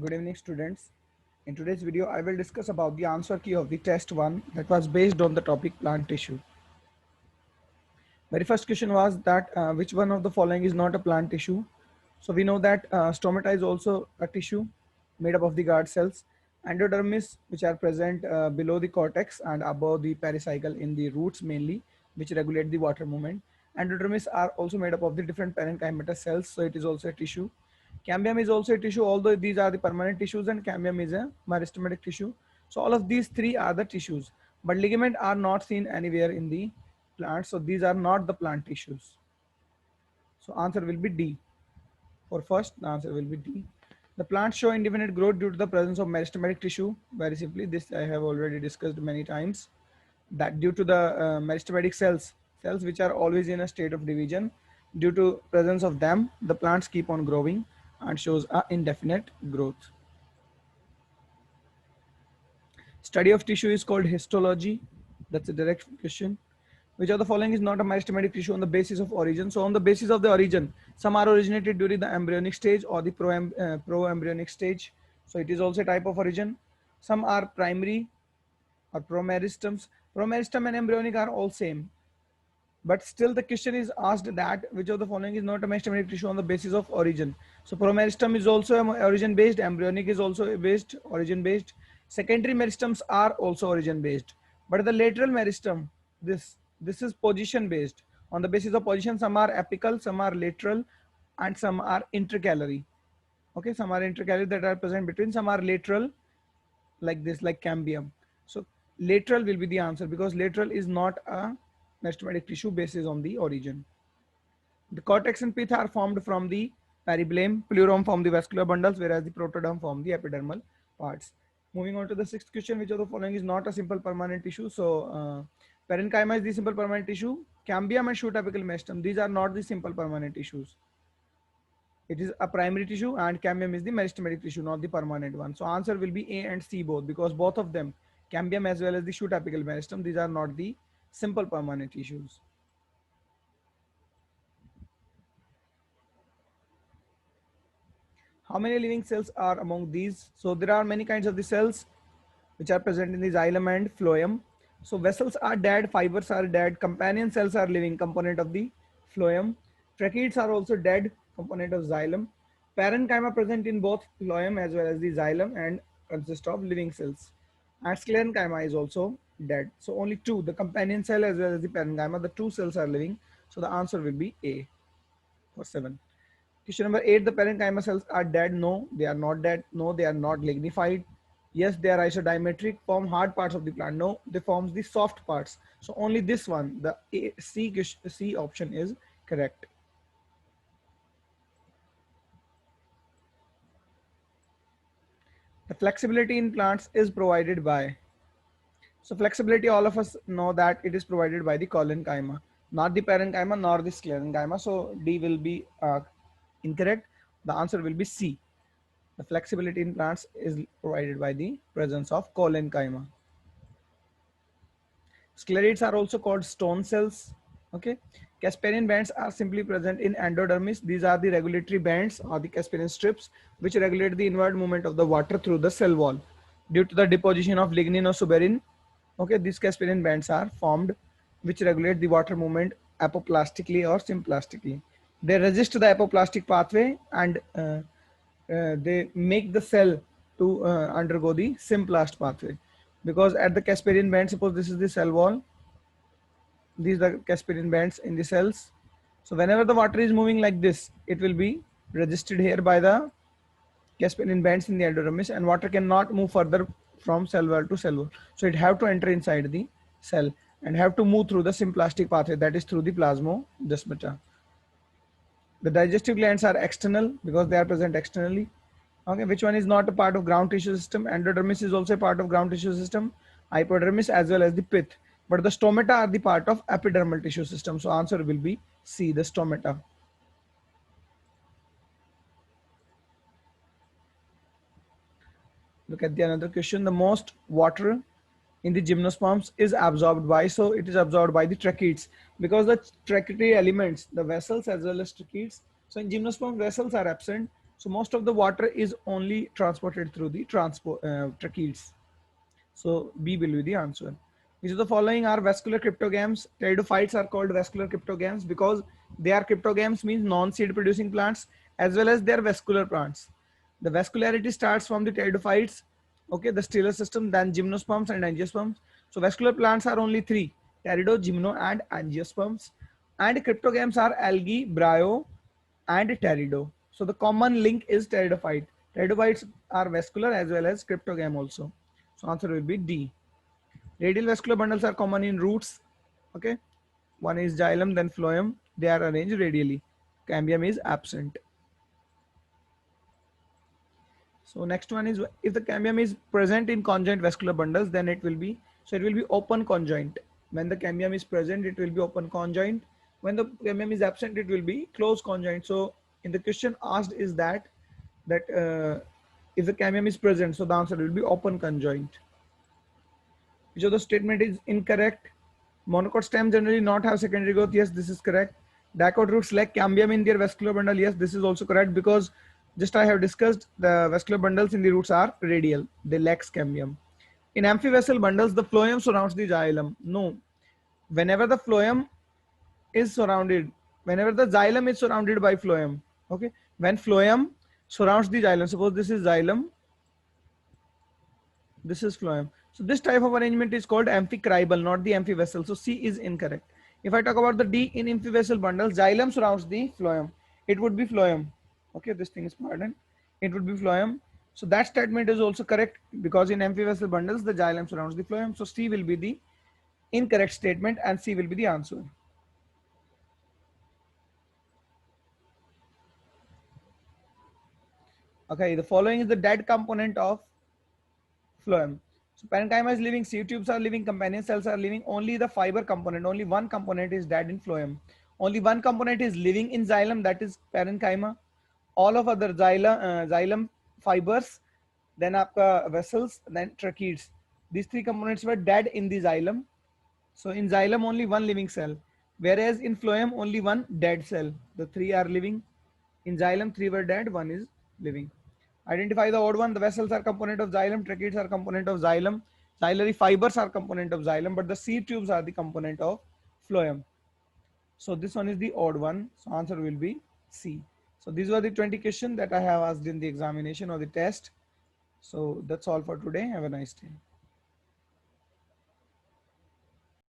Good evening, students. In today's video, I will discuss about the answer key of the test 1 that was based on the topic plant tissue. Very first question was that which one of the following is not a plant tissue? So we know that stomata is also a tissue made up of the guard cells, endodermis which are present below the cortex and above the pericycle in the roots mainly, which regulate the water movement. Endodermis are also made up of the different parenchymatous cells, so it is also a tissue. Cambium is also a tissue, although these are the permanent tissues and cambium is a meristematic tissue. So all of these three are the tissues, but ligament are not seen anywhere in the plant. So these are not the plant tissues. So answer will be D. For first, the answer will be D. The plants show independent growth due to the presence of meristematic tissue. Very simply, this I have already discussed many times. That due to the meristematic cells which are always in a state of division, due to presence of them, the plants keep on growing and shows a indefinite growth. Study of tissue is called histology. That's a direct question. Which of the following is not a meristematic tissue on the basis of origin? So on the basis of the origin, some are originated during the embryonic stage or the pro-embryonic stage. So it is also a type of origin. Some are primary or promeristums. Promeristum and embryonic are all same. But still the question is asked that which of the following is not a meristematic tissue on the basis of origin. So promeristum is also origin based, embryonic is also based, origin based. Secondary meristems are also origin based. But the lateral meristem, this is position based. On the basis of position, some are apical, some are lateral, and some are intercalary. Okay, some are intercalary that are present between, some are lateral like this, like cambium. So lateral will be the answer because lateral is not a meristematic tissue basis on the origin. The cortex and pith are formed from the peribellum, pleurum from the vascular bundles, whereas the protoderm from the epidermal parts. Moving on to the sixth question, which of the following is not a simple permanent tissue? So parenchyma is the simple permanent tissue. Cambium and shoot apical meristem, these are not the simple permanent tissues. It is a primary tissue and cambium is the meristematic tissue, not the permanent one. So answer will be A and C both, because both of them, cambium as well as the shoot apical meristem, these are not the simple permanent tissues. How many living cells are among these? So there are many kinds of the cells which are present in the xylem and phloem. So vessels are dead, fibers are dead, companion cells are living, component of the phloem. Tracheids are also dead, component of xylem. Parenchyma present in both phloem as well as the xylem and consist of living cells. And sclerenchyma is also dead. So only two, the companion cell as well as the parenchyma, the two cells are living. So the answer will be A for 7. Question number 8, the parenchyma cells are dead. No, they are not dead. No, they are not lignified. Yes, they are isodimetric, form hard parts of the plant. No, they forms the soft parts. So only this one, the C option is correct. The flexibility in plants is provided by. So flexibility, all of us know that it is provided by the collenchyma, not the parenchyma nor the sclerenchyma. So D will be incorrect. The answer will be C. The flexibility in plants is provided by the presence of collenchyma. Sclerites are also called stone cells. Okay, Casparian bands are simply present in endodermis. These are the regulatory bands or the Casparian strips which regulate the inward movement of the water through the cell wall. Due to the deposition of lignin or suberin, okay, these Casparian bands are formed which regulate the water movement apoplastically or symplastically. They resist the apoplastic pathway and they make the cell to undergo the symplast pathway, because at the Casparian band, suppose this is the cell wall, these are the Casparian bands in the cells. So whenever the water is moving like this, it will be resisted here by the Casparian bands in the endodermis, and water cannot move further from cell wall to cell wall. So it have to enter inside the cell and have to move through the symplastic pathway, that is through the plasmodesmata. The digestive glands are external because they are present externally. Okay, which one is not a part of ground tissue system? Endodermis is also a part of ground tissue system, hypodermis as well as the pith. But the stomata are the part of epidermal tissue system. So answer will be C, the stomata. Look at the another question. The most water in the gymnosperms is absorbed by, so it is absorbed by the tracheids, because the tracheids elements, the vessels as well as tracheids. So in gymnosperm, vessels are absent. So most of the water is only transported through the transport tracheates. So B will be the answer. Which of the following are vascular cryptogams? Pteridophytes are called vascular cryptogams because they are cryptogams, means non-seed producing plants, as well as they are vascular plants. The vascularity starts from the pteridophytes, okay, the stellar system, then gymnosperms and angiosperms. So vascular plants are only three: pterido, gymno, and angiosperms. And cryptogams are algae, bryo, and pterido. So the common link is pteridophyte. Pteridophytes are vascular as well as cryptogam also. So answer will be D. Radial vascular bundles are common in roots. Okay. One is xylem, then phloem. They are arranged radially. Cambium is absent. So next one is, if the cambium is present in conjoint vascular bundles, then it will be, so it will be open conjoint. When the cambium is present, it will be open conjoint. When the cambium is absent, it will be closed conjoint. So in the question asked is that if the cambium is present, so the answer will be open conjoint. Which of the statement is incorrect? Monocot stem generally not have secondary growth. Yes, this is correct. Dicot roots lack cambium in their vascular bundle. Yes, this is also correct because just I have discussed the vascular bundles in the roots are radial. They lack cambium. In amphivessel bundles, the phloem surrounds the xylem. No. Whenever the phloem is surrounded, whenever the xylem is surrounded by phloem, okay, when phloem surrounds the xylem, suppose this is xylem, this is phloem. So this type of arrangement is called amphicribal, not the amphivessel. So C is incorrect. If I talk about the D, in amphivessel bundles, xylem surrounds the phloem. It would be phloem. Okay, this thing is pardon. It would be phloem. So that statement is also correct because in amphivessel bundles, the xylem surrounds the phloem. So C will be the incorrect statement and C will be the answer. Okay, the following is the dead component of phloem. So parenchyma is living, sieve tubes are living, companion cells are living. Only the fiber component, only one component is dead in phloem. Only one component is living in xylem, that is parenchyma. All of other xylem fibers, then आपका vessels, then tracheates. These three components were dead in the xylem. So in xylem only one living cell, whereas in phloem only one dead cell. The three are living. In xylem three were dead, one is living. Identify the odd one. The vessels are component of xylem, tracheates are component of xylem, xylary fibers are component of xylem, but the seed tubes are the component of phloem. So this one is the odd one. So answer will be C. So these were the 20 questions that I have asked in the examination or the test. So that's all for today. Have a nice day.